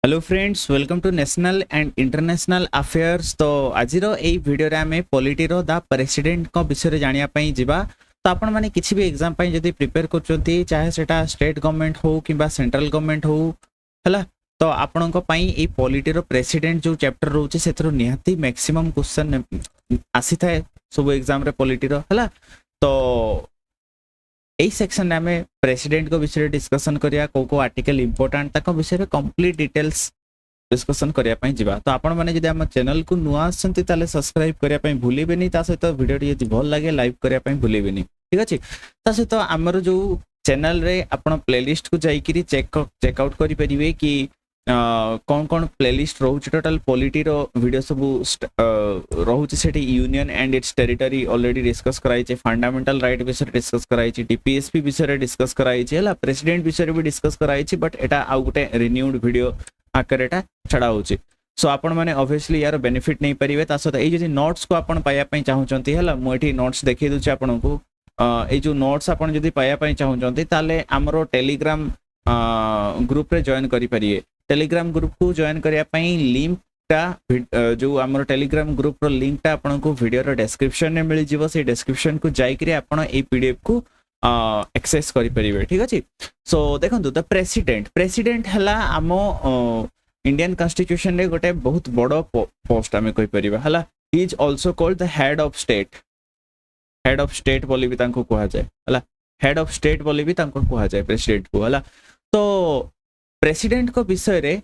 Hello friends, welcome to national and international affairs. तो आज यही वीडियो रे आमे पॉलिटी रो द प्रेसिडेंट को विषय जानिया पई जिबा। तो आपण माने किछि भी एग्जाम पई जदी प्रिपेयर करचोंती, चाहे सेटा स्टेट गवर्नमेंट हो किबा सेंट्रल गवर्नमेंट हो हला, तो आपण को पई ए पॉलिटी रो प्रेसिडेंट जो चैप्टर रहउची सेथरो निहाती मैक्सिमम क्वेश्चन आसी थाए सब एग्जाम रे पॉलिटी रो हला। तो এই সেকশন রে আমি প্রেসিডেন্ট को विषय डिस्कशन करिया, को आर्टिकल इंपोर्टेंट तक विषय कंप्लीट डिटेल्स डिस्कशन करिया पई जिबा। तो आपण माने जदी हम चैनल को नुआ आछंती ताले सब्सक्राइब करिया पई भूलिबेनी, ता सहित वीडियो यदि भल लागे लाइक करिया पई भूलिबेनी, ठीक अछि। ता सहित हमर जो चैनल रे आपण प्लेलिस्ट को जाई करी चेक आउट करि परिबे कि कौन कौन प्लेलिस्ट रोच टोटल पॉलिटी रो वीडियो सब रोच सेठी union and its territory already discuss कराई छे, फंडामेंटल राइट विषय डिस्कस कराई छे, टीपीएसपी विषय डिस्कस कराई छे, हला प्रेसिडेंट विषय भी डिस्कस कराई छे, बट एटा आउ गुटे रिन्यूड वीडियो आकर एटा छडा होची। सो आपण माने ऑब्वियसली यार बेनिफिट नै परिबे। ता सहित ए जदी नोट्स को आपण पाया पई चाहउचंती हला, मो एठी नोट्स देखै दउ छे आपण को। ए जो नोट्स आपण जदी पाया पई चाहउचंती ताले हमरो टेलीग्राम ग्रुप रे जॉइन करि परिए। टेलीग्राम ग्रुप को जॉइन करिया पई लिंक टा जो हमर टेलीग्राम ग्रुप रो लिंक टा आपन को वीडियो रो डिस्क्रिप्शन में मिल जिवो। से डिस्क्रिप्शन को जाई करी आपन ए पीडीएफ को एक्सेस करि परिबे, ठीक अछि। सो देखंतु द प्रेसिडेंट हला हमो इंडियन कॉन्स्टिट्यूशन रे गोटे बहुत बड़ो पोस्ट हमें कहि परिबा हला। He is also called the head of state बोली भी तांको कहा जाय हला। हेड ऑफ स्टेट बोली भी तांको कहा जाय प्रेसिडेंट को हला। तो प्रेसिडेंट को विषय रे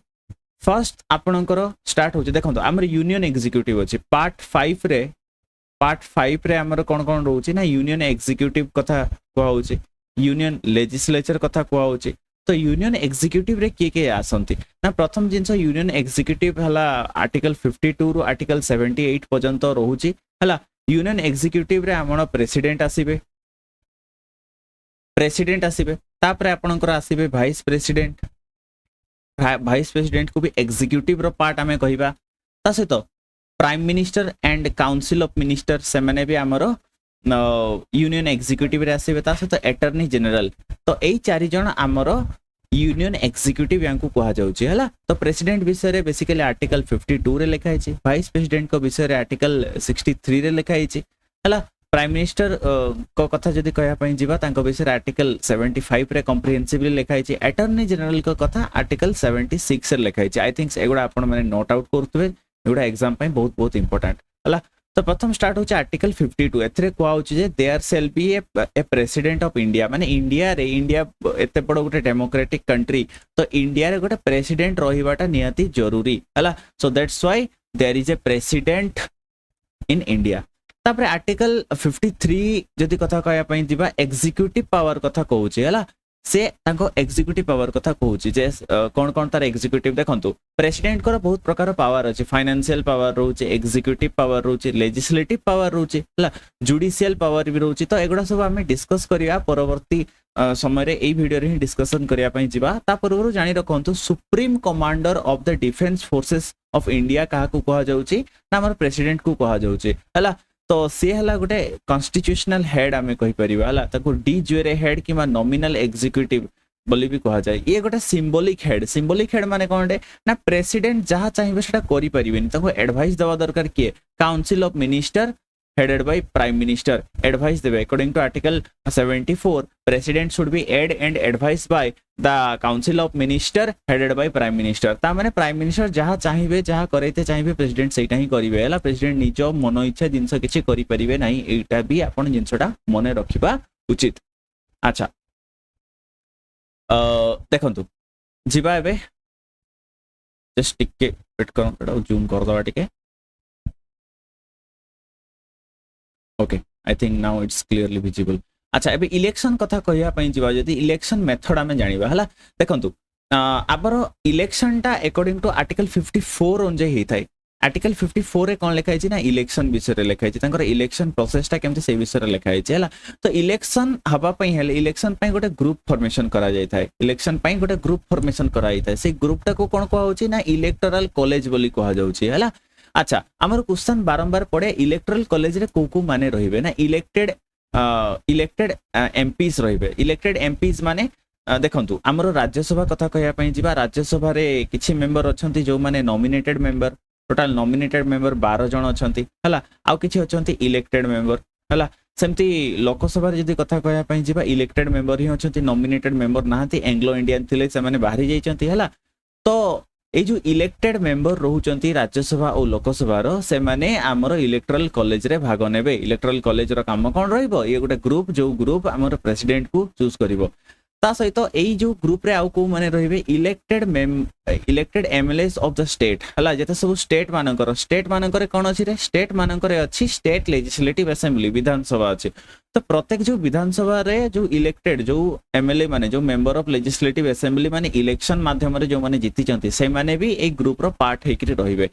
फर्स्ट आपणकर स्टार्ट होचे। देखो आमर यूनियन एग्जीक्यूटिव अछि पार्ट 5 रे आमर कोन कोन रहउची ना यूनियन एग्जीक्यूटिव कथा कोआ होची, यूनियन लेजिस्लेचर कथा कोआ होची। तो यूनियन एग्जीक्यूटिव रे के आसंती ना प्रथम जिंस यूनियन एग्जीक्यूटिव हला आर्टिकल 52 रु आर्टिकल 78 पर्यंत रहउची हला। यूनियन एग्जीक्यूटिव रे हमर प्रेसिडेंट आसीबे तापर आपणकर आसीबे वाइस प्रेसिडेंट को भी एग्जीक्यूटिव रो पार्ट हमें कहिबा। ता सहित prime minister and council of minister से माने भी हमरो यूनियन एग्जीक्यूटिव रे आसीबे। ता सहित अटॉर्नी जनरल। तो एई चारि जण हमरो यूनियन एग्जीक्यूटिव यांकु कहा जाउची हला। तो प्रेसिडेंट विषय रे बेसिकली आर्टिकल 52 रे लिखा है, वाइस प्रेसिडेंट को विषय रे आर्टिकल 63 रे लिखा है हला। प्राइम मिनिस्टर को कथा जदि कहया पई जिबा तांको विषय आर्टिकल 75 रे कॉम्प्रिहेंसिवली लिखा है। अटॉर्नी जनरल को कथा आर्टिकल 76 रे लिखा है। आई थिंक एगुडा आपण माने नोट आउट करथबे, एगुडा एग्जाम पई बहुत बहुत इंपोर्टेंट हला। तो प्रथम स्टार्ट होचे आर्टिकल 52। एथरे कोआ होची जे there shall be a president of India. माने इंडिया एते बड़ गोटे डेमोक्रेटिक कंट्री, तो इंडिया रे गोटे प्रेसिडेंट रहिबाटा निहाती जरूरी हला। So that's why there is a president in India. तापर आर्टिकल 53 जदि कथा कहया पई दिबा एग्जीक्यूटिव पावर कथा कहूची हला। से ताको एग्जीक्यूटिव पावर कथा कहूची जे कोन कोन तार एग्जीक्यूटिव देखंतु प्रेसिडेंट को बहुत प्रकार पावर अछि। फाइनेंशियल पावर रहउची, एग्जीक्यूटिव पावर रहउची, लेजिस्लेटिव पावर रहउची हला, जुडिशियल पावर भी रहउची। तो एगुडा सब हमें डिस्कस करिया परवर्ती समय रे एई वीडियो रे ही डिस्कशन करिया पई जिबा। ता पूर्व जानि रखंतु supreme commander of the defence forces of India काहा को कहा जाउची ना हमर प्रेसिडेंट को कहा जाउची हला। तो सी हला गोटे कॉन्स्टिट्यूशनल हेड हमें कहि परिबा हला। ताको D jure head किबा nominal executive बोली भी कहा जाय। ये गोटे सिंबॉलिक हेड माने कोनडे ना प्रेसिडेंट जहा चाहिबे सेटा करि परिबेनी, ताको एडवाइस देवा दरकार के council of minister headed by prime minister advice देबे। according to article 74 president should be aid and advised by the council of minister headed by prime minister। ता माने प्राइम मिनिस्टर जहा चाहिबे जहा करैते चाहिबे प्रेसिडेंट सेटा ही करिवे हला। प्रेसिडेंट निजो मन इच्छा जिंस किछि करि परिबे नाही, एटा भी आपण जिंसटा मने रखिबा उचित। अच्छा देखंतु जिबा एबे जस्ट टिके वेट करो, एटा जूम कर दवा टिके। Okay I think now it's clearly visible. अच्छा एबे इलेक्शन कथा कहिया पई जिबा जदी इलेक्शन मेथड हमें जानिबा हला। देखंतु आबर इलेक्शन टा अकॉर्डिंग टू आर्टिकल 54 ओनजे हेई थाई। आर्टिकल 54 रे कोन लिखा है ना इलेक्शन विषय रे लिखा है, तांकर इलेक्शन प्रोसेस टा केमते से विषय रे लिखा है हला। तो इलेक्शन हबा पई हेले इलेक्शन पई गोटे ग्रुप फॉर्मेशन करा जाय थाए। इलेक्शन पई गोटे ग्रुप फॉर्मेशन करा जाय थाए। से ग्रुप टा को कोन कोआ होची ना इलेक्टोरल कॉलेज बोली कहा जाउची हला। अच्छा हमर क्वेश्चन बारंबार पड़े इलेक्टोरल कॉलेज रे को माने रहिबे ना इलेक्टेड एमपीज रहिबे। इलेक्टेड एमपीज माने देखंतु आमर राज्यसभा कथा कहया पई जिबा राज्यसभा रे किछि मेंबर अछंती जो माने nominated member total nominated member 12 जन अछंती हला आउ किछि अछंती इलेक्टेड मेंबर हला सेमती लोकसभा रे जदी कथा कहया पई जिबा इलेक्टेड मेंबर ही अछंती नॉमिनेटेड मेंबर नाहंती एंग्लो इंडियन थिले से माने बाहरी जाइचंती हला तो ए जो इलेक्टेड मेंबर रहउचंती राज्यसभा और लोकसभा रो से माने हमर इलेक्टोरल कॉलेज रे भाग नेबे इलेक्टोरल कॉलेज रो काम कोन रहइबो ये गोटे ग्रुप जो ग्रुप हमर प्रेसिडेंट को चूज करिवो ता सहित एई जो ग्रुप रे आउ को माने रहिबे elected MLAs of the state हला जेते सब स्टेट मानकर कोन अछि रे स्टेट मानकर अछि स्टेट लेजिस्लेटिव असेंबली विधानसभा अछि तो प्रत्येक जो विधानसभा रे जो इलेक्टेड जो एमएलए माने जो मेंबर ऑफ लेजिस्लेटिव असेंबली माने इलेक्शन माध्यम रे जो माने जीति चंती से माने भी ए ग्रुप रो पार्ट हेकरी रहिबे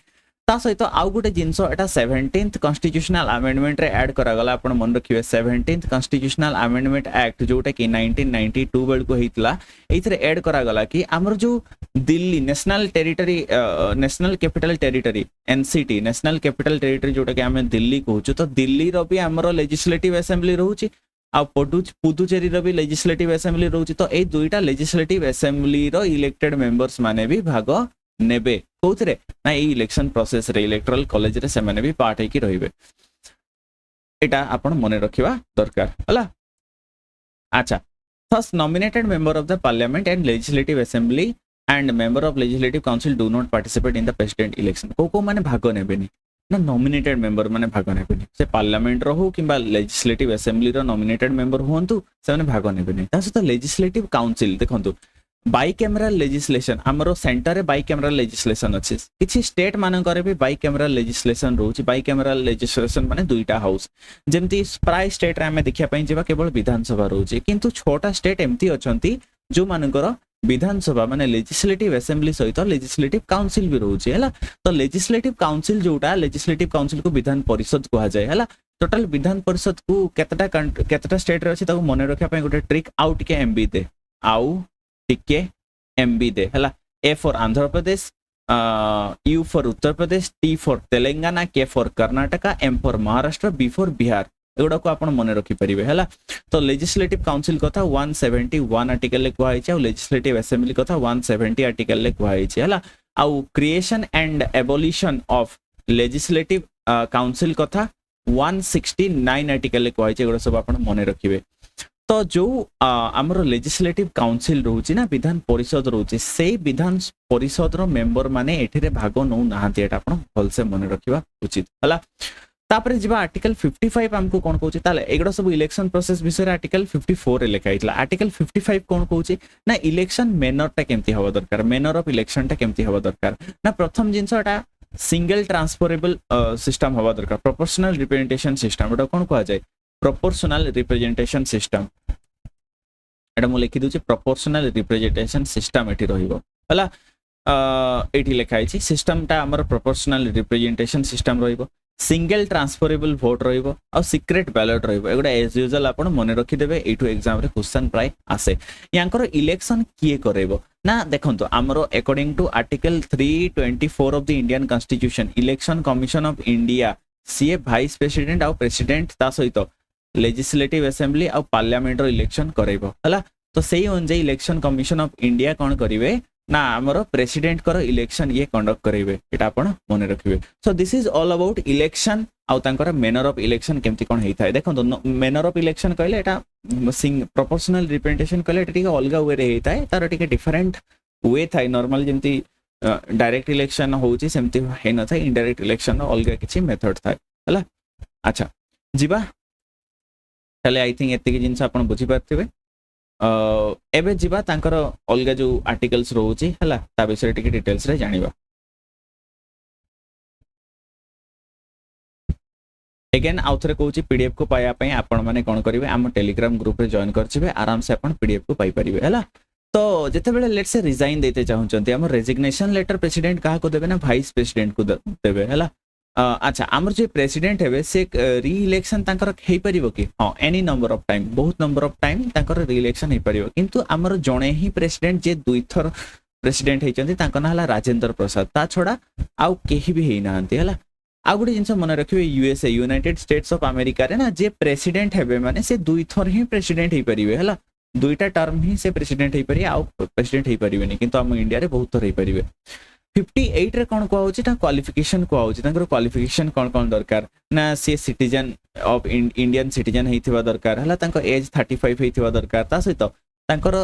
ता सहित आउ गोटे जिंसो एटा 17th कॉन्स्टिट्यूशनल अमेंडमेंट रे ऐड करा गला आपण मन रखिबे 17th कॉन्स्टिट्यूशनल अमेंडमेंट एक्ट जोटा कि 1992 बेल को हेतला एथरे ऐड करा गला कि हमर जो Delhi national capital territory NCT national capital territory जोटा कि हमें दिल्ली कहूछु तो दिल्ली रो भी हमर लेजिस्लेटिव असेंबली रहूची आ पुदुचेरी रो भी लेजिस्लेटिव असेंबली रहूची तो ए दुईटा लेजिस्लेटिव असेंबली रो इलेक्टेड मेंबर्स माने भी भाग नेबे कोथरे ना ए इलेक्शन प्रोसेस रे इलेक्टोरल कॉलेज रे से माने भी पार्ट है कि रहिबे एटा आपण मने रखिबा दरकार हला अच्छा first nominated member of the parliament and legislative assembly and member of legislative council do not participate in the president election को माने भाग नेबेनी ना नॉमिनेटेड मेंबर माने भाग नेबेनी से पार्लियामेंट रो हो किबा लेजिस्लेटिव असेंबली रो नॉमिनेटेड मेंबर होंतु से माने भाग नेबेनी ता सहित लेजिस्लेटिव काउंसिल देखंतु बाइकैमराल लेजिस्लेशन हमरो सेंटर रे बाइकैमराल लेजिस्लेशन अछि किछि स्टेट मानकर भी बाइकैमराल लेजिस्लेशन रहउछि बाइकैमराल लेजिस्लेशन माने दुईटा हाउस जेमति प्राय स्टेट रे हमें देखिया पई जेबा केवल विधानसभा रहउछि किंतु छोटा स्टेट एमती अछंती जो मानकर विधानसभा माने लेजिस्लेटिव असेंबली सहित लेजिस्लेटिव काउंसिल भी रहउछि हला तो लेजिस्लेटिव काउंसिल जोटा लेजिस्लेटिव काउंसिल को विधान परिषद कहा जाय हला टोटल विधान परिषद को केतटा स्टेट रे अछि ताको मने रखिया पई गोटे ट्रिक आउट के एमबी दे आउ टिके एमबी दे हला A for Andhra Pradesh U for Uttar Pradesh T for Telangana K for Karnataka M for Maharashtra B for Bihar एगुडा को आपण मने रखि परिबे हला तो लेजिस्लेटिव काउंसिल कथा 171 आर्टिकल ले कुआ हिचे और लेजिस्लेटिव असेंबली कथा 170 आर्टिकल ले कुआ हिचे हला आउ creation and abolition of legislative council कथा 169 आर्टिकल ले कुआ हिचे एगुडा सब आपण मने रखिबे तो जो आमर लेजिस्लेटिव काउंसिल रहउची ना विधान परिषद रहउची से विधान परिषद रो मेंबर माने एठिरे भाग नउ नाहंती एटा आपण भल से मने रखिबा उचित हला तापरे जिबा आर्टिकल 55 हमको कोन कहउची ताले एगडा सब इलेक्शन प्रोसेस विषय रे आर्टिकल 54 रे लिखा हितला आर्टिकल 55 कोन कहउची ना इलेक्शन मैनर टा केमती हबो दरकार मैनर ऑफ इलेक्शन टा केमती हबो दरकार ना प्रथम जिंस एटा सिंगल ट्रांसफरेबल सिस्टम हबो दरकार प्रोपोर्शनल रिप्रेजेंटेशन सिस्टम एटा कोन कहआ जाय प्रोपोर्शनल रिप्रेजेंटेशन सिस्टम एटा मु लिखि दोछि प्रोपोर्शनल रिप्रेजेंटेशन सिस्टम एठी रहिबो हला एठी लिखा हिछि सिस्टम ता हमर प्रोपोर्शनल रिप्रेजेंटेशन सिस्टम रहिबो सिंगल ट्रांसफरेबल वोट रहिबो और सीक्रेट बैलेट रहिबो एगुडा एज यूजुअल आपण मने रखि देबे एठु एग्जाम रे क्वेश्चन प्राय आसे यांकर इलेक्शन किए करेबो ना देखंतो हमरो according to article 324 of the Indian constitution election commission of India सीए वाइस प्रेसिडेंट और प्रेसिडेंट ता सहित लेजिस्लेटिव असेंबली और पार्लियामेंट रो इलेक्शन करेबो हला तो सेही अनुसार इलेक्शन कमीशन ऑफ इंडिया कोन करिवे ना हमरो प्रेसिडेंट करो इलेक्शन ये कंडक्ट करेबे एटा आपण मने रखिबे so this is all about election आउ तांकर मैनर ऑफ इलेक्शन केमती कोन हेइथाय देखो मैनर ऑफ इलेक्शन कहले एटा प्रोपोर्शनल रिप्रेजेंटेशन कहले एटा टिके अलगा वे रे हेइथाय तार टिके डिफरेंट वे थाय नॉर्मल जेमती डायरेक्ट इलेक्शन होउची सेमती हे न थाय इनडायरेक्ट इलेक्शन अलगा किछि मेथड थाय हला अच्छा जीवा ताले आई थिंक एतिके जिंस आपण बुझी पारथिबे एबे जीवा तांकर अलगा जो आर्टिकल्स रहउची हला ता विषय टिके डिटेल्स रे जानिबा अगेन आउथरे कहउची पीडीएफ को पाया पई आपण माने कोन करिवे हम टेलीग्राम ग्रुप रे जॉइन करछिबे आराम से आपण पीडीएफ को पाई परिबे हला तो जेते बेले लेट्स से रिजाइन देते चाहउचंती हम रेजिग्नेशन लेटर प्रेसिडेंट काहा को देबे ना वाइस प्रेसिडेंट को देबे हला अच्छा आमर जे प्रेसिडेंट हेबे से री इलेक्शन तांकर हेई परिबो कि हां एनी नंबर ऑफ टाइम बहुत नंबर ऑफ टाइम तांकर री इलेक्शन हेई परिबो किंतु आमर जणे ही प्रेसिडेंट जे दुई थर प्रेसिडेंट हेचंती तांकर ना हला राजेंद्र प्रसाद ता छोडा आउ केही भी हेई नांती हला आ गुडी जिंस मन रखिबे USA United States of America रे ना जे प्रेसिडेंट हेबे माने से दुई थर ही प्रेसिडेंट हेई परिबे हला दुईटा टर्म ही से प्रेसिडेंट हो पारे आउ प्रेसिडेंट हो पारे किंतु आम इंडिया रे बहुत थर हो पारे 58 रे कौन कहूँ क्वालिफिकेशन कहूँ क्वालिफिकेशन कौन कौन दरकार ना सी सिटीजन ऑफ इंडियन सिटीजन होइथिबा दरकार हला एज 35 होइथिबा दरकार ता सहित तांकर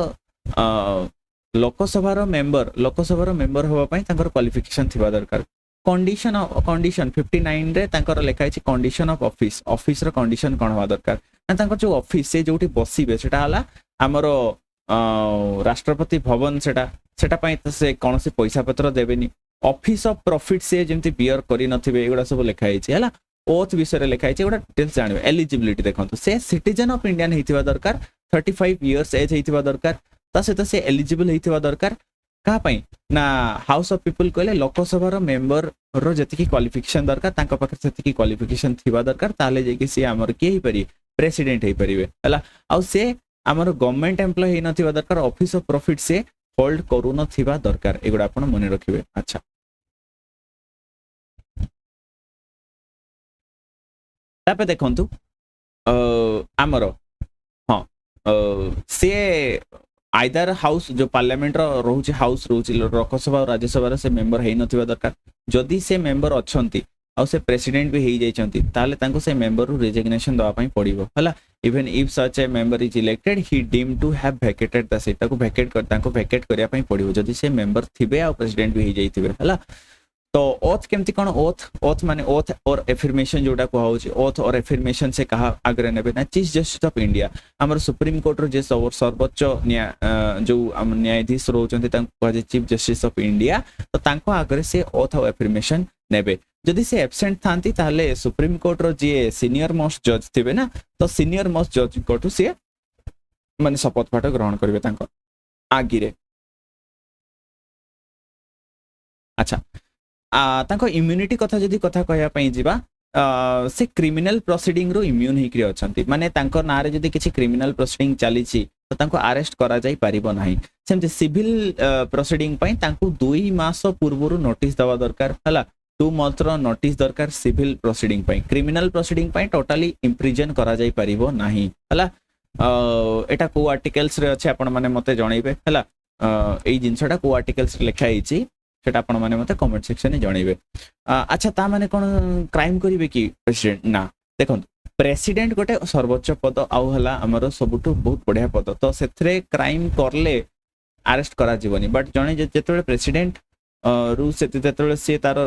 लोकसभार मेंबर होबा पई तांकर क्वालिफिकेशन थिबा दरकार कंडीशन 59 रे तांकर लिखा है कंडीशन ऑफ ऑफिस रो कंडीशन कौन होबा दरकार ना तांकर जो ऑफिस से जोटी बसिबे सेटा हला हमरो राष्ट्रपति भवन सेटा पई से कौन से पैसा पत्र देबेनी ऑफिस ऑफ प्रॉफिट से जेमती बियर करी नथिबे एगुडा सब लिखा है हला ओथ विषय लिखा है एगुडा डिटेल्स जानबे एलिजिबिलिटी देखंतु से सिटीजन ऑफ इंडियन हेतिबा दरकार 35 इयर्स एज हेतिबा दरकार ता सहित से एलिजिबल हेतिबा दरकार का पई ना हाउस ऑफ पीपल कहले लोकसभा रो मेंबर रो जति क्वालिफिकेशन दरकार तांका पाखे सेति क्वालिफिकेशन थिबा दरकार ताले जे कि सी हमर के ही परि प्रेसिडेंट हे परिबे हला आ से हमर गवर्नमेंट एम्प्लॉय हे नथिबा दरकार ऑफिस ऑफ प्रॉफिट से होल्ड करू नथिबा दरकार एगुडा आपण मने रखिबे अच्छा तापे देखंतु हमर हां से आइदर हाउस जो पार्लियामेंट रोचे हाउस रोचे लोकसभा और राज्यसभा से मेंबर है नथिबा दरकार जदि से मेंबर अछंती आ से प्रेसिडेंट भी हो जाइछंती ताले तांको से मेंबर रु रेजिग्नेशन दवा पई पड़िबो हला even if such a member is elected he deem to have vacated the seat ताको वैकेट कर तांको वैकेट करिया पई पड़िबो जदि से मेंबर थिबे आ प्रेसिडेंट भी हो जाइथिबे हला तो ओथ केमती कोन ओथ माने ओथ और एफर्मेशन जोटा कहउची ओथ और एफर्मेशन से कहा आग्रह नेबे ना चीफ जस्टिस ऑफ इंडिया हमर सुप्रीम कोर्ट रो जे सर्वोच्च जो न्यायाधीश रहउचंती तांको जे चीफ जस्टिस ऑफ इंडिया तो तांको आग्रह से ओथ और एफर्मेशन नेबे जदि से एब्सेंट थांती ताले सुप्रीम कोर्ट रो जे सीनियर मोस्ट जज थिबे ना तो सीनियर मोस्ट जज कोर्ट से माने शपथ पाठ ग्रहण करबे तांको आगिरे अच्छा तांको इम्यूनिटी कथा जदि कथा कहया पई जिबा से क्रिमिनल प्रोसीडिंग रो इम्यून हिकरी अछंती माने तांको नारे जदि किछि क्रिमिनल प्रोसीडिंग चलीछि तो तांको अरेस्ट करा जाई परिबो नाही सेमते सिविल प्रोसीडिंग पई तांको 2 मास पूर्वरु नोटिस दवा दरकार हला 2 मंथ रो नोटिस दरकार सिविल प्रोसीडिंग पई क्रिमिनल प्रोसीडिंग पई टोटली इम्प्रिजन करा जाई परिबो नाही हला एटा को आर्टिकल्स रे अछि आपण माने मते जणैबे हला एई जिंसटा को आर्टिकल्स लिखा हिची सेटा आपण माने मते कमेंट सेक्शन में जणैबे अच्छा ता माने कोन क्राइम करिवे कि प्रेसिडेंट ना देखो प्रेसिडेंट गोटे सर्वोच्च पद आउ हला हमरो सबुटु बहुत बढ़िया पद तो सेथरे क्राइम करले अरेस्ट करा जीवनी बट जणे जेतेबे प्रेसिडेंट रु सेतेबे से तार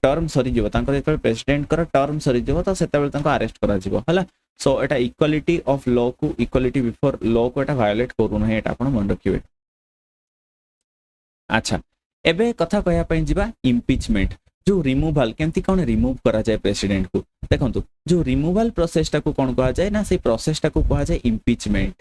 टर्म सरी जीव तांको जेतेबे प्रेसिडेंट कर टर्म सरी जीव तो सेतेबे तांको अरेस्ट करा जीव हला सो एटा इक्वालिटी ऑफ लॉ को इक्वालिटी बिफोर लॉ को एटा वायोलेट करू नै एटा आपण मन रखिबे अच्छा एबे कथा कहया पई जिबा इम्पीचमेंट जो रिमूवल केमती कोन रिमूव करा जाय प्रेसिडेंट को देखंतु जो रिमूवल प्रोसेस टा को कोन कहा जाय ना से प्रोसेस टा को कहा जाय इम्पीचमेंट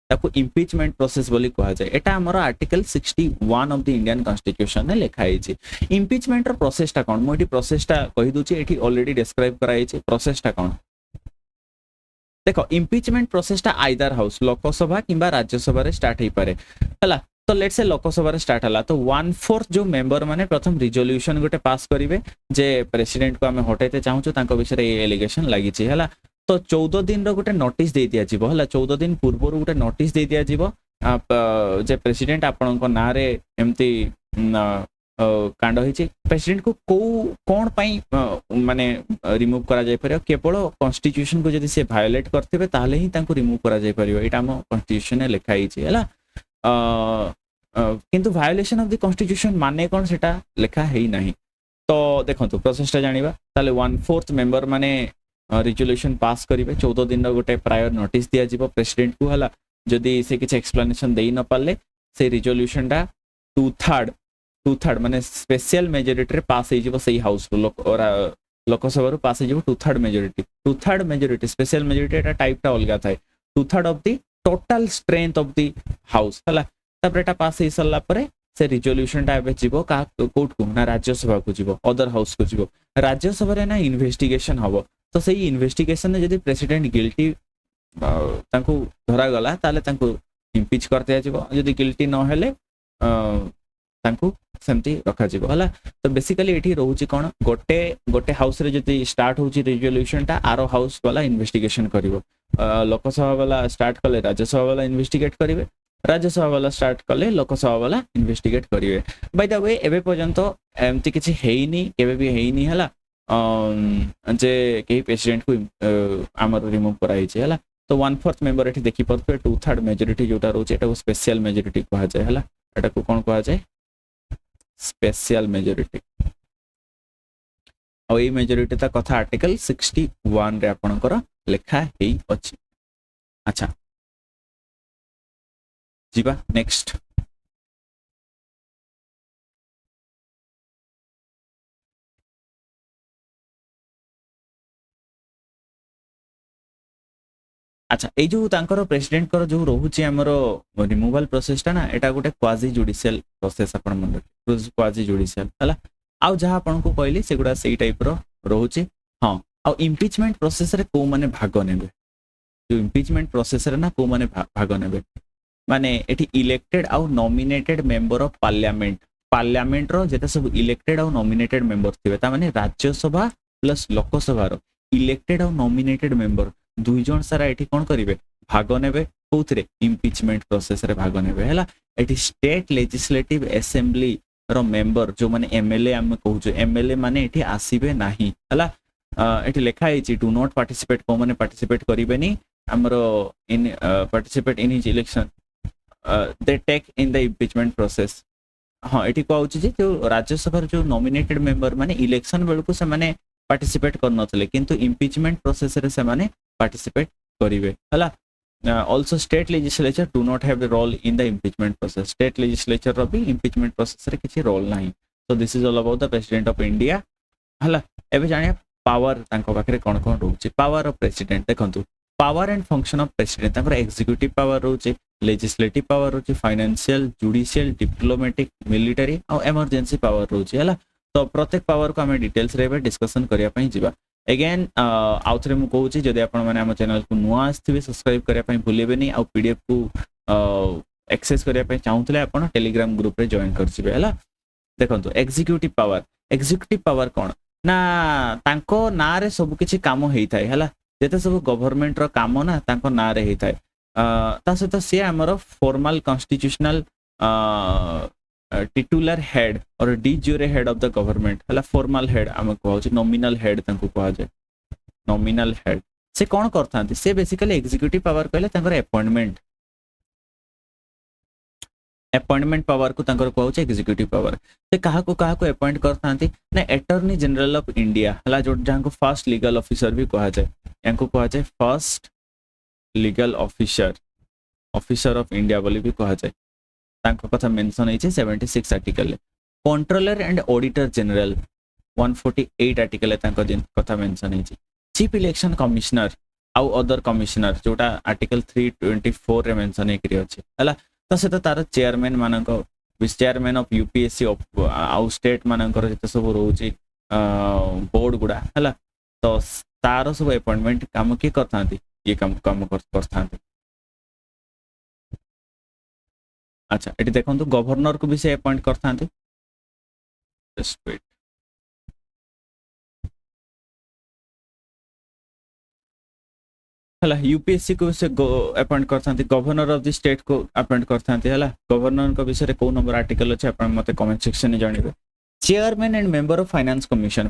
ताको इम्पीचमेंट प्रोसेस बोली कहा जाय एटा हमर article 61 of the Indian constitution ने लिखा है छी इम्पीचमेंट रो प्रोसेस टा कोन मोटी प्रोसेस टा कहि दोची एठी ऑलरेडी डिस्क्राइब कराई छी प्रोसेस टा कोन देखो इम्पीचमेंट प्रोसेस टा आइदर हाउस लोकसभा किबा राज्यसभा रे स्टार्ट हे पारे हला तो लेट्स से लोकसभा स्टार्ट हला तो 1/4 जो मेंबर माने प्रथम रिजोल्यूशन गोटे पास करिवे जे प्रेसिडेंट को हमें हटाइते चाहूछु तांको विषय रे एलिगेशन लागि छी हला तो 14 दिन रो गोटे नोटिस दे दिया जीवो हला 14 दिन पूर्व रो गोटे नोटिस दे दिया जीवो जे प्रेसिडेंट आपन को नारे एम्ति कांड होइछि प्रेसिडेंट को कोन पई माने रिमूव करा जाय परियो केवल कॉन्स्टिट्यूशन को जदि से वायोलेट करथिबे ताले ही तांको रिमूव करा जाय परियो एटा हम कॉन्स्टिट्यूशन ने लिखा हिछि हला किंतु वायोलेशन ऑफ द कॉन्स्टिट्यूशन माने कोन सेटा लिखा हेई नाही तो देखंतु प्रोसेसटा जानिबा ताले 1/4 मेंबर माने रिजोल्यूशन पास करिवे 14 दिन गोटे प्रायर नोटिस दिया जीवो प्रेसिडेंट को हला जदि से किछ एक्सप्लेनेशन देई न पाले से रिजोल्यूशन टा 2/3 माने स्पेशल मेजॉरिटी रे पास हे जीवो सही हाउस लोकसभा रो पास हे जीवो 2/3 मेजॉरिटी स्पेशल मेजॉरिटी एटा टाइप टा अलगा थाए 2/3 of the total strength of the house हला तबरेटा पास हे सल्ला परे से रिजोल्यूशन टा एबे जीवो का कोर्ट को ना राज्यसभा को जीवो अदर हाउस को जीवो राज्यसभा रे ना इन्वेस्टिगेशन हबो तो सही इन्वेस्टिगेशन ने जदि प्रेसिडेंट गिल्टी तांको धरा गला ताले तांको इम्पीच करते जीवो जदि गिल्टी न हेले तांको सेमती रखा जीवो हला तो बेसिकली एठी रहउची कोन गोटे हाउस रे जदि स्टार्ट होची रिजोल्यूशन टा आरो हाउस वाला इन्वेस्टिगेशन करिवो लोकसभा वाला स्टार्ट कले राज्यसभा वाला इन्वेस्टिगेट करेंगे राज्यसभा वाला स्टार्ट कले लोकसभा वाला इन्वेस्टिगेट करेंगे बाय द वे एबे पर्यंत एमती किछि हेइनी केबे भी हेइनी हला जे कहीं प्रेसिडेंट को आमर रिमूव कराई है तो 1/4 मेंबर एठी देखि परथे 2/3 मेजॉरिटी जोटा रोचे एटा को स्पेशल मेजॉरिटी कहा जाए हला एटा को कोन कहा जाए स्पेशल मेजॉरिटी और ये मेजॉरिटी ता कथा आर्टिकल 61 रे आपनकर लिखा हेई अछि अच्छा जीवा नेक्स्ट अच्छा ये जो तांकर प्रेसिडेंट कर जो रोहुची हमर रिमूवल प्रोसेस ता ना एटा गोटे क्वाजी जुडिशियल प्रोसेस अपन मन क्वाजी जुडिशियल हला आउ जहाँ आपन को कहली सेगुड़ा सेई टाइप रो रोहुची हां आउ इम्पीचमेंट प्रोसेस रे को माने भाग नेबे जो इम्पीचमेंट प्रोसेस रे ना को माने भाग नेबे माने एठी इलेक्टेड आउ nominated member of parliament parliament रो जेते सब इलेक्टेड आउ नॉमिनेटेड मेंबर थिबे ता माने राज्यसभा प्लस लोकसभा रो इलेक्टेड आउ नॉमिनेटेड मेंबर दुई जन सारा एठी कोन करिवे भाग नेबे कोथरे इम्पीचमेंट प्रोसेस रे भाग नेबे हला एठी स्टेट लेजिस्लेटिव असेंबली रो मेंबर जो माने एमएलए हम कहू एमएलए माने एठी आसीबे नाही हला एठी लिखा है डू नॉट पार्टिसिपेट को माने पार्टिसिपेट करिवेनी हमरो in participate in his election they take in the impeachment process हाँ एठी कहू जे जो राज्यसभा जो नॉमिनेटेड मेंबर माने इलेक्शन बेलकु से माने पार्टिसिपेट कर नथले किंतु इम्पीचमेंट प्रोसेस रे से माने पार्टिसिपेट करिवे हला also state legislature do not have the role in the impeachment process state legislature रो भी impeachment process रे किछि रोल नाही so this is all about the president of india हला एबे जानिया पावर तांको पाखरे कोन कोन रहउची पावर ऑफ प्रेसिडेंट देखंतु power and function of president तांकर एग्जीक्यूटिव पावर रहउची लेजिस्लेटिव पावर रहउची फाइनेंशियल जुडिशियल डिप्लोमेटिक मिलिटरी और इमरजेंसी पावर रहउची हला तो प्रत्येक पावर को हमें डिटेल्स रे डिस्कशन करिया पई जिबा अगेन आउ थरे मु कहूची जदि आपण माने हम चैनल को नुआ आस्थिबे सब्सक्राइब करिया पई भूलेबे नहीं आ पीडीएफ को एक्सेस करिया पई चाहुतले आपण टेलीग्राम ग्रुप रे जॉइन करसिबे हला देखंतु एग्जीक्यूटिव पावर कोन ना तांको ना रे सब किछि काम हेई थाए हला जेते सब गवर्नमेंट रो काम ना तांको ना रे हेई थाए ता सहित से हमर फॉर्मल कॉन्स्टिट्यूशनल टिटुलर हेड और de jure head of the government हला फॉर्मल हेड हम कहू नॉमिनल हेड तांको कहा जाय नॉमिनल हेड से कोन करथांती से बेसिकली एग्जीक्यूटिव पावर कहले तांकर अपॉइंटमेंट पावर को तांकर कहू एग्जीक्यूटिव पावर से कहा को अपॉइंट करथांती ना अटॉर्नी जनरल ऑफ इंडिया हला जो जहां को फर्स्ट लीगल ऑफिसर भी कहा जाय यांको कहा जाय first legal officer of India बोली भी कहा जाय तांको कथा मेंशन है 76 article controller and auditor general 148 article तांको दिन कथा मेंशन है चीफ इलेक्शन कमिश्नर आउ अदर कमिश्नर जोटा आर्टिकल 324 रे मेंशन है करी अछि हला त से तार चेयरमैन मानको विस चेयरमैन ऑफ यूपीएससी आउ स्टेट मानकर जते सब रहउची बोर्ड गुडा हला तो तार सब अपॉइंटमेंट काम के करथांती ये काम करथांती अच्छा एटी देखंतु गवर्नर को भी से अपॉइंट करथांती जस्ट वेट हला यूपीएससी को से अपॉइंट करथांती गवर्नर ऑफ द स्टेट को अपॉइंट करथांती हला गवर्नर को विषय रे को नंबर आर्टिकल अछि अपन मते कमेंट सेक्शन में जानिबे chairman and member of finance commission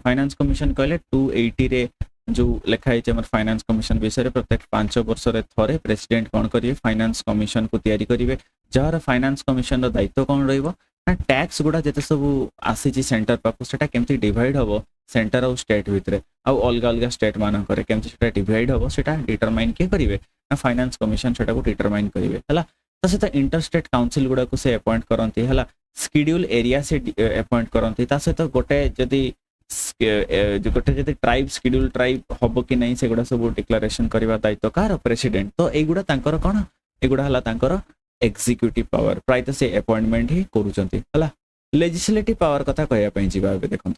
कहले 280 रे जो लिखा है हमर फाइनेंस कमिशन विषय प्रत्येक 5 वर्ष रे थरे प्रेसिडेंट कोन करिवे फाइनेंस कमिशन को तैयारी करिवे जार फाइनेंस कमिशन रो दायित्व कोन रहइबो ना टैक्स गुडा जते सब आसी छि सेंटर पाकु सेटा केमति डिवाइड हबो सेंटर और स्टेट भितरे आ अलग अलग स्टेट मान करे केमति सेटा डिवाइड हबो सेटा डिटरमाइन के करिवे ना फाइनेंस कमिशन सेटा को डिटरमाइन करिवे हला त सेटा इंटर स्टेट काउंसिल गुडा को से अपॉइंट करंती हला शेड्यूल एरिया से अपॉइंट करंती ता से तो गोटे जदी जो गोटे जदी ट्राइब शेड्यूल ट्राइब हबो कि नहीं से गुडा सब डिक्लेरेशन करबा दायित्व कार प्रेसिडेंट तो ए गुडा तांकर कोन ए गुडा हला तांकर एग्जीक्यूटिव पावर प्राय तो से अपॉइंटमेंट ही करूचंती हला लेजिस्लेटिव पावर कथा कहया पई जीवा बे देखंत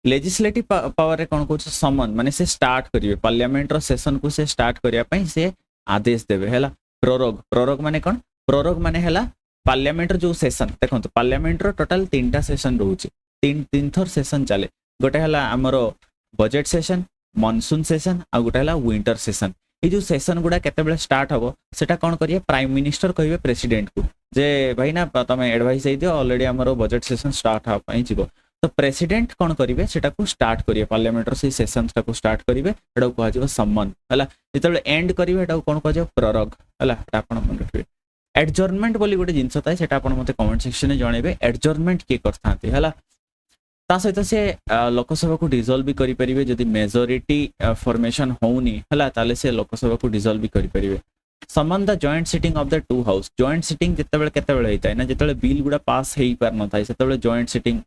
लेजिस्लेटिव पावर रे कोन कोछ समन माने से स्टार्ट करिवे पार्लियामेंट रो सेशन को से स्टार्ट करिया पई से आदेश देबे हला प्रोरोग माने कोन प्रोरोग माने हला पार्लियामेंट जो सेशन देखंत पार्लियामेंट रो टोटल 3टा सेशन रहउची तीन थर सेशन चले गोटे हला हमरो बजट सेशन मॉनसून सेशन आ गोटे है विंटर सेशन ये जो सेशन गुड़ा केतेबेले स्टार्ट हबो सेटा कोन करिए प्राइम मिनिस्टर कहिबे प्रेसिडेंट को जे भाई ना तमे एडवाइस दे दियो ऑलरेडी हमरो बजट सेशन स्टार्ट हा पई जीवो तो प्रेसिडेंट कोन करिवे सेटा को स्टार्ट करिए पार्लियामेंट रो से सेशंस को स्टार्ट करिवे एडा को आजिवो सम्मान हला जेतेबेले एंड करिवे एडा कोन को प्ररग हला आपण मन रखिवे एडजर्नमेंट बोली गोटे जिंस थाए सेटा आपण मते कमेंट सेक्शन में जणेबे एडजर्नमेंट के करथांती हला ता सहित से लोकसभा को डिजोल्व भी करि परिबे जदि मेजॉरिटी फॉर्मेशन होउनी हला ताले से लोकसभा को डिजोल्व भी करि परिबे summon the joint sitting of the two house joint sitting जेतेबेले केतेबेले हेताय ना जेतेबेले बिल गुडा पास हेई पार न थाय सेतेबेले जॉइंट सिटिंग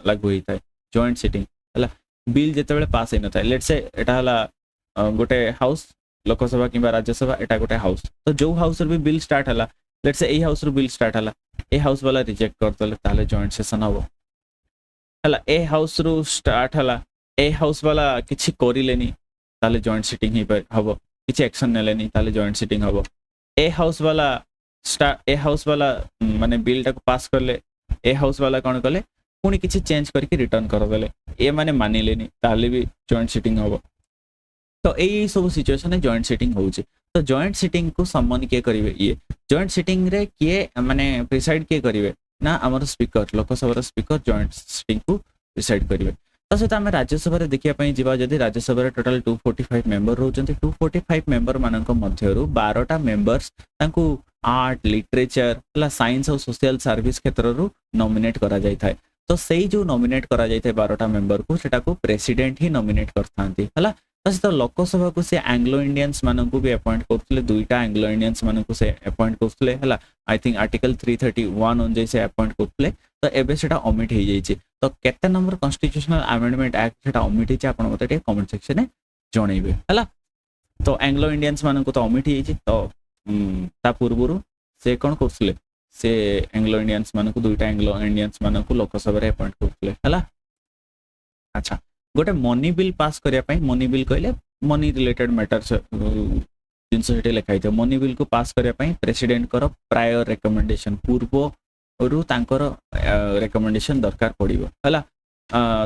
लागू हेताय जॉइंट सिटिंग हला बिल जेतेबेले पास हे न थाय लेट्स से एटा हला गोटे हाउस लोकसभा किबा राज्यसभा एटा गोटे हाउस तो जो हाउस रो भी बिल स्टार्ट हला लेट्स से ए हाउस रो बिल स्टार्ट हला ए हाउस वाला रिजेक्ट करतले ताले जॉइंट सेशन हबो हला ए हाउस रो स्टार्ट हला ए हाउस वाला किछि कोरिलेनी ताले जॉइंट सिटिंग ही हबो किछि एक्शन नेलेनी ताले जॉइंट सिटिंग हबो ए हाउस वाला माने बिल टाको पास करले ए हाउस वाला कोन करले पुनी किछि चेंज करके रिटर्न कर देले ए माने मानिलेनी ताले भी जॉइंट सिटिंग हबो तो एई सब सिचुएशन में जॉइंट सिटिंग होउची तो जॉइंट सिटिंग को सम्मान के करिवे ये जॉइंट सिटिंग रे किए माने प्रिसाइड के करिवे ना हमर speaker Lok Sabha speaker joint sitting को डिसाइड करिवे तो सहित आम राज्यसभा देखिया पई जीवा जदि राज्यसभा टोटल 245 मेंबर रहउचंती 245 मेंबर मानक मध्यरु 12टा मेंबर्स तांकू आर्ट लिटरेचर हला साइंस और सोशल सर्विस क्षेत्र रु नॉमिनेट करा जाय थाए तो सेही जो नॉमिनेट करा जाय थाए 12टा मेंबर को सेटा को प्रेसिडेंट ही नॉमिनेट करथांती हला तो लोकसभा को से एंग्लो इंडियंस मानन को भी अपॉइंट करथले दुईटा एंग्लो इंडियंस मानन को से अपॉइंट करथले हला आई थिंक आर्टिकल 331 ऑन जैसे अपॉइंट करथले तो एबे सेटा ओमिट हे जाईची तो केते नंबर कॉन्स्टिट्यूशनल अमेंडमेंट एक्ट सेटा ओमिट हे आपण मते टे कमेंट सेक्शन में जणैबे हला तो एंग्लो इंडियंस मानन को तो ओमिट हे जाईची तो ता पूर्वरु से कोन करथले से एंग्लो इंडियंस मानन को दुईटा एंग्लो इंडियंस मानन को लोकसभा रे अपॉइंट करथले हला अच्छा गोटे मनी बिल पास करिया पई मनी बिल कहले मनी रिलेटेड मैटर्स जिनस हेटे लिखाई थे मनी बिल को पास करिया पई प्रेसिडेंट कर प्रायर रिकमेंडेशन पूर्व रु तांकर रिकमेंडेशन दरकार पड़िबो हला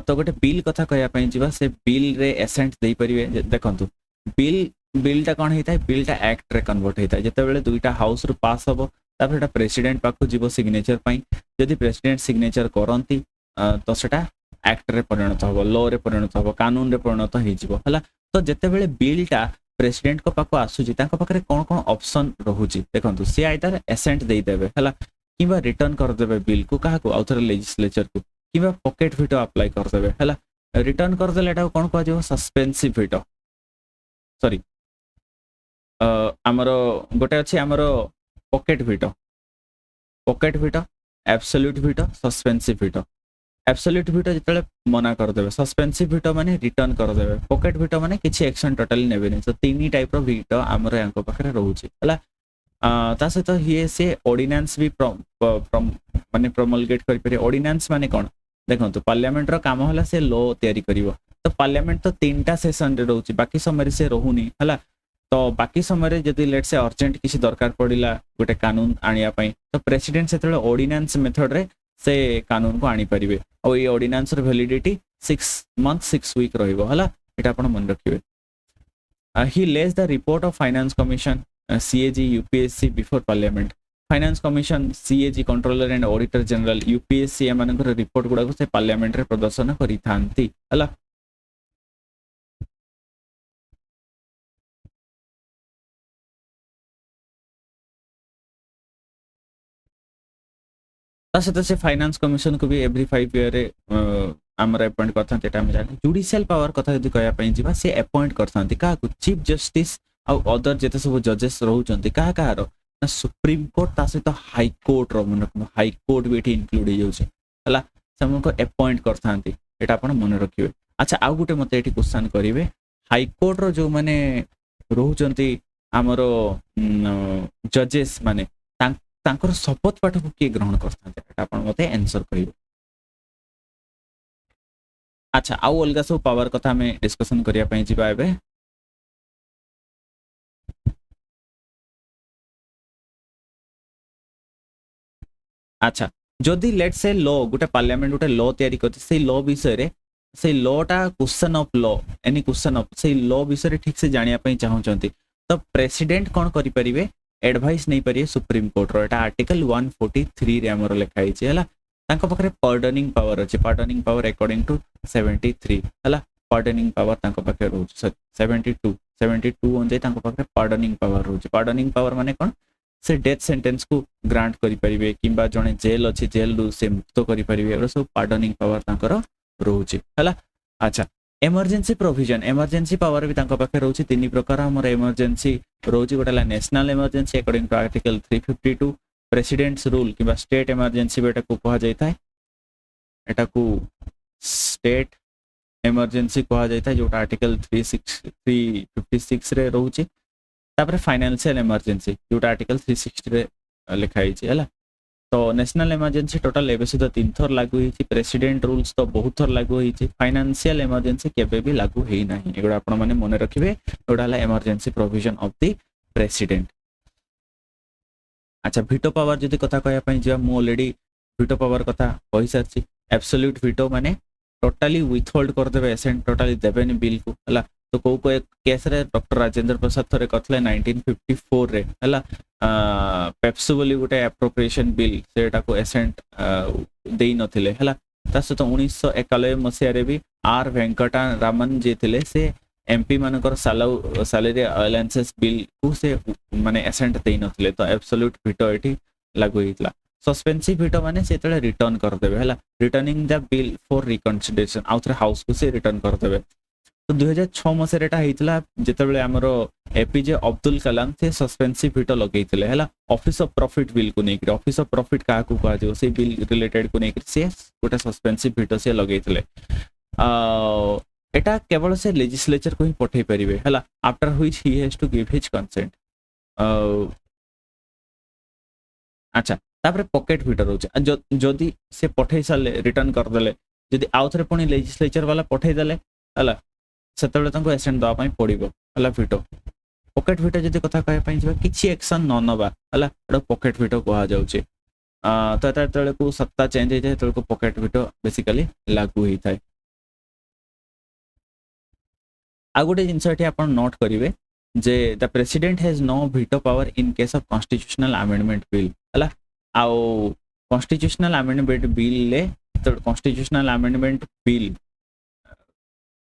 तो गोटे बिल कथा कहया पई जीवा से बिल रे एसेंट देई परिबे देखंतु बिलटा कोन हेताय बिलटा एक्ट रे कन्वर्ट हेताय जते बेले दुईटा हाउस रु पास हबो तापर एटा प्रेसिडेंट पाखु जीवो सिग्नेचर पई जदि प्रेसिडेंट सिग्नेचर करंती तो सेटा एक्ट रे परिणत हबो लॉ रे परिणत हबो कानून रे परिणत हे जीवो हला तो जते बेले बिलटा प्रेसिडेंट को पाखु आसुची तांको पाखरे कोन कोन ऑप्शन रहूची देखंतु से आइदर एसेंट देई देबे हला किबा रिटर्न कर देबे बिल को काहा को आउथर लेजिस्लेचर को किबा पॉकेट वीटो अप्लाई कर देबे हला रिटर्न कर देले एटा कोन को जो सस्पेंसिव वीटो सॉरी हमरो गोटे अछि हमरो pocket veto absolute veto suspensive veto absolute veto जितले मना कर देबे सस्पेंसिव वीटो माने रिटर्न कर देबे पॉकेट वीटो माने किछि एक्शन टोटली नेबे नै तो तीन टाइप रो वीटो हमरो यांको पाखरे रहूची हला ता सहित ये से ऑर्डिनेंस भी माने प्रोमलगेट करि पारे ऑर्डिनेंस माने कोन देखंतु पार्लियामेंट रो काम होला से लॉ तयारी करिवो तो पार्लियामेंट तो तीनटा सेशन रे रहूची बाकी समय से रहूनी हला तो बाकी समय जदि लेट से अर्जेंट किसी दरकार पड़िला गोटे कानून आनिया पई तो प्रेसिडेंट सेतले ऑर्डिनेंस मेथड रे से कानून को आनी परिबे और ये ऑर्डिनेंस र वैलिडिटी 6 मंथ 6 वीक रहइबो हला एटा आपण मन रखिबे he lays the report of finance commission CAG UPSC before parliament finance commission CAG controller and auditor general UPSC एमानकर रिपोर्ट गुडा को से पार्लियामेंट रे प्रदर्शन करि थांती हला तासे से फाइनेंस कमिशन को भी एवरी 5 ईयर रे हमर अपॉइंट करथां तेटा हम जानि जुडिशियल पावर कथा यदि कहया पई जीवा से अपॉइंट करथांती का चीफ जस्टिस और अदर जेते सब जजेस रहउचंती का रो ना सुप्रीम कोर्ट ता से तो हाई कोर्ट रो मन हाई कोर्ट भी इंक्लूड हो जाउछ हला समन को अपॉइंट करथांती एटा आपण मन रखिबे अच्छा आ गुटे मते एठी क्वेश्चन करिवे हाई कोर्ट रो जो माने रहउचंती हमरो जजेस माने तांकर शपथ पाठ को के ग्रहण करथांते एटा आपण मते आंसर करिवे अच्छा आउ अलगा सब पावर कथा में डिस्कशन करिया पई जिबा एबे अच्छा जदि लेट से लॉ गोटे पार्लियामेंट गोटे लॉ तयारी करते से लॉ विषय रे से लॉटा question of law any question of से लॉ विषय ठीक से जानिया पई चाहउचंती तो प्रेसिडेंट कोन करि परिबे एडवाइस नहीं परिए सुप्रीम कोर्ट रो एटा आर्टिकल 143 रे हमर लिखाई छै हला तांको पखरे पार्डनिंग पावर अछि पार्डनिंग पावर अकॉर्डिंग टू 73 हला पार्डनिंग पावर तांको पखरे रहउ 72 on जाय तांको पखरे पार्डनिंग पावर रहउ पार्डनिंग पावर माने कोन से डेथ सेंटेंस को ग्रांट करि परिबे किबा जने जेल अछि जेल रु से मुक्त करि परिबे एरो सब पार्डनिंग पावर तांकर रहउची हला अच्छा इमरजेंसी प्रोविजन इमरजेंसी पावर भी तांको पाखे रहउची तीन प्रकार हमर इमरजेंसी रहउची गोटला national emergency according to article 352 president's rule किबा स्टेट इमरजेंसी बेटा को कहा जायता है एटा को स्टेट इमरजेंसी कहा जायता है जोटा आर्टिकल 356 रे रहउची तापर फाइनेंशियल इमरजेंसी जोटा आर्टिकल 360 रे लिखाई छै हला तो नेशनल इमरजेंसी टोटल एबे सुधा 3 थर लागू होई प्रेसिडेंट रूल्स तो बहुत थर लागू होई फाइनेंशियल इमरजेंसी केबे भी लागू हेई नाही एगुडा आपण माने मने रखिबे एगुडा emergency provision of the president अच्छा वीटो पावर जदी कथा कहया पई जे मु ऑलरेडी वीटो पावर कथा कहि सारछि एब्सोल्यूट वीटो माने टोटली विथहोल्ड कर देबे एसेंट टोटली देबेनी बिल को हला तो को केस रे डॉक्टर राजेंद्र प्रसाद थरे कथले 1954 रे हला पेप्सु बोली गोटे एप्रोप्रिएशन बिल सेटा को एसेंट देई नथिले हला तास तो 1991 मसिया रे भी आर वेंकटा रामन जे थिले से एमपी मानकर सैलरी अलाउंसेस बिल को से माने एसेंट देई नथिले तो एब्सोल्यूट वीटो एठी लागू हितला सस्पेंसिव वीटो माने से तळे रिटर्न कर देबे हला returning the bill for reconsideration आउथरे हाउस को से रिटर्न कर देबे तो 2006 मसे रेटा हितला जेतेबेले हमरो एपीजे अब्दुल कलाम से सस्पेंसिव वीटो लगेइथिले हला ऑफिस ऑफ प्रॉफिट बिल को नेकरी ऑफिस ऑफ प्रॉफिट का को कहा जे से बिल रिलेटेड को नेकरी से गोटे सस्पेंसिव वीटो से लगेइथिले एटा केवल से लेजिस्लेचर को ही पठै परिबे हला after which he has to give his consent अच्छा तापर पॉकेट वीटो रहउछ जदी से पठै साले रिटर्न कर देले जदी आउथरे पुनी लेजिस्लेचर वाला पठै देले हला सेतबेले तांको एसेंट दवा पई पड़िबो हला वीटो पॉकेट वीटो जदी कथा कहय पई जेबा किछि एक्शन न नबा हला एडो पॉकेट वीटो कहा जाउची तो तळे को सत्ता चेंज हे जाय तळे को पॉकेट वीटो बेसिकली लागू ही थाय आ गोटे जिंस एठी आपण नोट करिवे जे the president has no veto power in case of constitutional amendment bill हला आउ कॉन्स्टिट्यूशनल अमेंडमेंट बिल ले तो कॉन्स्टिट्यूशनल अमेंडमेंट बिल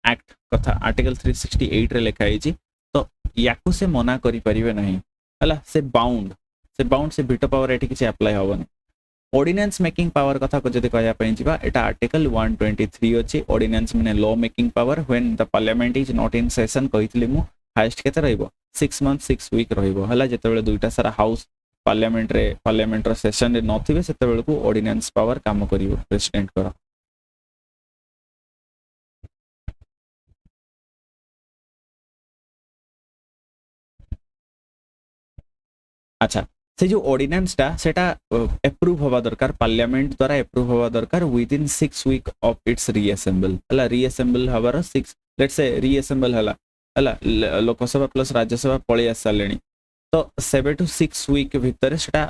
एक्ट कथा आर्टिकल 368 रे लिखाई छी तो याकू से मना करि परिबे नाही हला से बाउंड से वीटो पावर एठी किछि अप्लाई होबनी ऑर्डिनेंस मेकिंग पावर कथा को जदी कहया पई जिबा एटा आर्टिकल 123 अछि ऑर्डिनेंस माने law making power when the parliament is not in session कहितले मु हाईएस्ट केते रहइबो 6 मंथ 6 वीक रहइबो हला जेतेबेले दुईटा सारा हाउस पार्लियामेंट रे सेशन रे नथिबे सेतेबेले को ऑर्डिनेंस पावर काम करिवो प्रेसिडेंट कर अच्छा से जो ऑर्डिनेंस टा सेटा अप्रूव होवा दरकार पार्लियामेंट द्वारा अप्रूव होवा दरकार within 6 week of its reassemble हला रीअसेंबल हवार 6 लेट्स से रीअसेंबल हला लोकसभा प्लस राज्यसभा पळी आसलेनी तो 7 to 6 वीक भीतर सेटा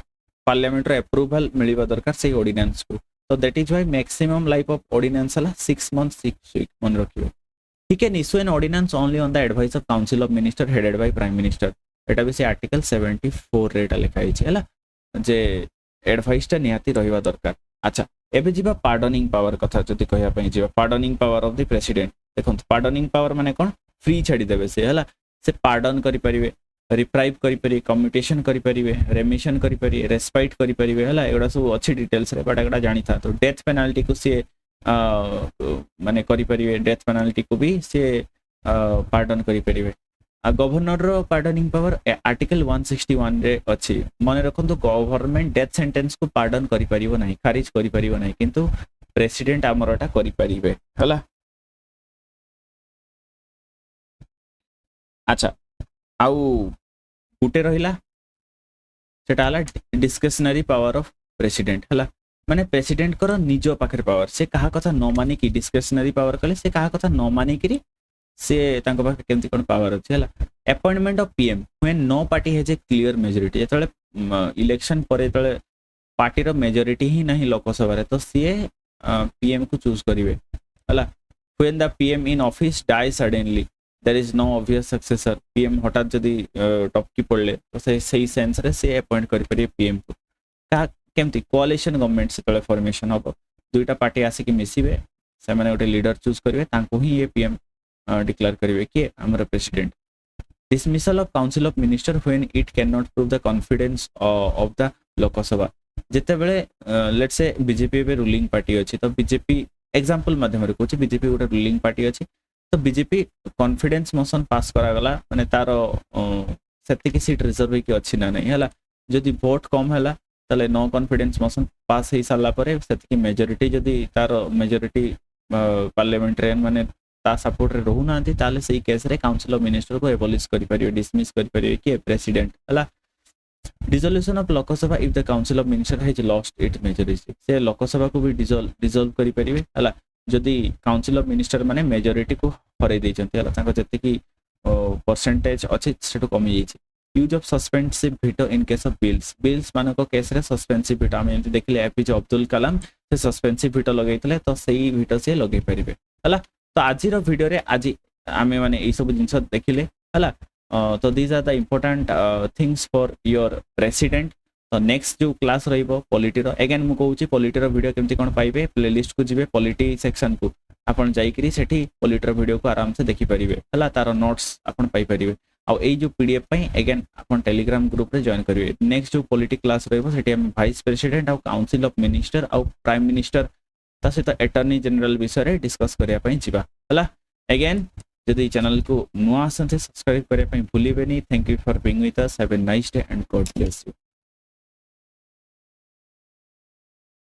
पार्लियामेंट रे अप्रूवल मिलिबा दरकार से ऑर्डिनेंस को तो that is why maximum life of ordinance हला 6 months 6 वीक मन रखिबो he can issue an ordinance only on the advice of council of minister headed by prime minister एटा भी से आर्टिकल 74 रेटा लिखाई छै हला जे एडवाइस टा निहाती रहिबा दरकार अच्छा एबे जिबा पार्डनिंग पावर कथा जति कहया पई जिबा pardoning power of the president देखो पार्डनिंग पावर माने कोन फ्री छाडी देबे से हला से पार्डन करि परिबे रिप्राइव करि परिबे कम्युटेशन करि परिबे रेमिशन करि परिबे रेस्पाइट करि परिबे हला एडा सब अच्छी डिटेल्स रे बट एडा जानि था तो डेथ पेनल्टी को से माने करि परिबे डेथ पेनल्टी को भी से पार्डन करि परिबे आ गवर्नर रो पार्डनिंग पावर आर्टिकल 161 रे अछि माने रखन तो गवर्नमेंट डेथ सेंटेंस को पार्डन करि परिबो नाही खारिज करि परिबो नाही किंतु प्रेसिडेंट हमरटा करि परिबे हला अच्छा आउ गुटे रहिला सेटा हला डिस्क्रिशनरी पावर ऑफ प्रेसिडेंट हला माने प्रेसिडेंट कर निजो पाखर पावर से कहा कथा न माने की डिस्क्रिशनरी पावर कले से कहा कथा न माने की से तांको पाखे केमती कोन पावर अछि हला appointment of PM when no party has a clear majority जेतले इलेक्शन परे तळे पार्टी रो मेजॉरिटी ही नहीं लोकसभा रे तो सीए पीएम को चूज करिवे हला when the PM in office die suddenly there is no obvious successor PM हठात जदि टपकी पड़ले तो सही सेंस रे से अपॉइंट करि परिए PM को का केमती कोअलिशन गवर्नमेंट से तळे फॉर्मेशन हो दुईटा पार्टी आसी कि मिसिबे से माने गोटे लीडर चूज करिवे तांको ही ये PM डिक्लेयर करिवे कि हमर president dismissal of council of minister when it cannot prove the confidence of the Lok Sabha जेते बेले let's say BJP bay ruling party अछि तो बीजेपी एग्जांपल माध्यम रे कहछि बीजेपी गोटे रूलिंग पार्टी अछि तो बीजेपी कॉन्फिडेंस मोशन पास करा गला माने तारो सेति की सीट रिजर्व कि अछि ना नहीं हला जदि वोट कम हला तले नो कॉन्फिडेंस मोशन पास हे साला परे सेति की मेजॉरिटी जदि तारो मेजॉरिटी पार्लियामेंटेरियन माने ता सपोर्ट रे रहू नांती ताले सही केस रे काउंसिल ऑफ मिनिस्टर को एबॉलिश करि परियो डिसमिस करि परियो कि प्रेसिडेंट हला dissolution of Lok Sabha if the council of minister has lost it majority से लोकसभा को भी डिसॉल्व करि परिबे हला जदि काउंसिल ऑफ मिनिस्टर माने मेजॉरिटी को हरै दै छथि हला ताको जते की परसेंटेज अछि सेटो कमी जाइछि use of suspensive veto in case of bills माने को केस रे सस्पेंसिव वीटो हम एंती देखले एपीजे अब्दुल कलाम से सस्पेंसिव वीटो लगैतले तो सही वीटो से लगै परिबे हला तो आज वीडियो रे आज आमे माने ए सब जिंस देखिले हला तो these are the important things for your president तो नेक्स्ट जो क्लास रहिबो पॉलिटी रो अगेन मु कहूची पॉलिटी रो वीडियो केमती कोन पाइबे प्लेलिस्ट को जिवे पॉलिटी सेक्शन को आपण जाई करी सेठी पॉलिटी रो वीडियो को आराम से देखि परिबे हला तारो नोट्स आपण पाई परिबे आ ए जो पीडीएफ पई अगेन आपण टेलीग्राम ग्रुप रे जॉइन करिवे नेक्स्ट जो पॉलिटी क्लास रहिबो सेठी हम वाइस प्रेसिडेंट आ काउंसिल ऑफ मिनिस्टर आ प्राइम मिनिस्टर ता सहित अटॉर्नी जनरल विषय रे डिस्कस करिया पई जिबा हला अगेन जदि चैनल को नुआ आसन से सब्सक्राइब करिया पई भूलिबेनी thank you for being with us have a nice day and God bless you.